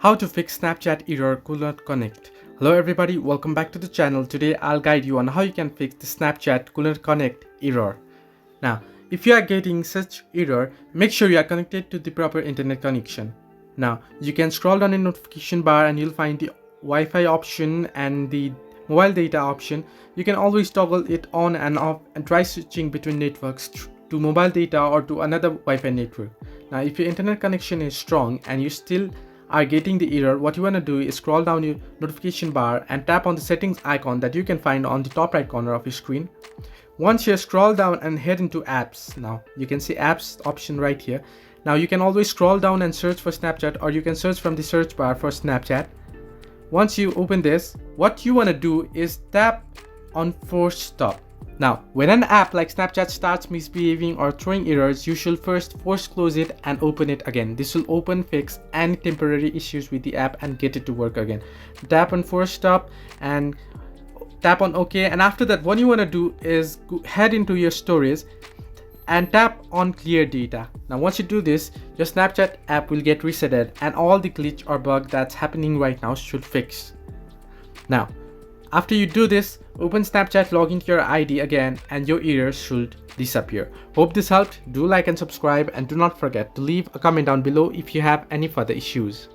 How to fix Snapchat error could not connect. Hello everybody, welcome back to the channel. Today I'll guide you on how you can fix the Snapchat could not connect error. Now, if you are getting such error, make sure you are connected to the proper internet connection. Now, you can scroll down in notification bar and you'll find the Wi-Fi option and the mobile data option. You can always toggle it on and off and try switching between networks to mobile data or to another Wi-Fi network. Now, if your internet connection is strong and you still are getting the error, what you want to do is scroll down your notification bar and tap on the settings icon that you can find on the top right corner of your screen. Once you scroll down and head into apps, now you can see apps option right here. Now you can always scroll down and search for Snapchat, or you can search from the search bar for Snapchat. Once you open this, what you want to do is tap on force stop. Now, when an app like Snapchat starts misbehaving or throwing errors, you should first force close it and open it again. This will fix any temporary issues with the app and get it to work again. Tap on force stop and tap on OK, and after that what you want to do is head into your stories and tap on clear data. Now once you do this, your Snapchat app will get resetted and all the glitch or bug that's happening right now should fix. Now after you do this, open Snapchat, log into your ID again, and your errors should disappear. Hope this helped. Do like and subscribe, and do not forget to leave a comment down below if you have any further issues.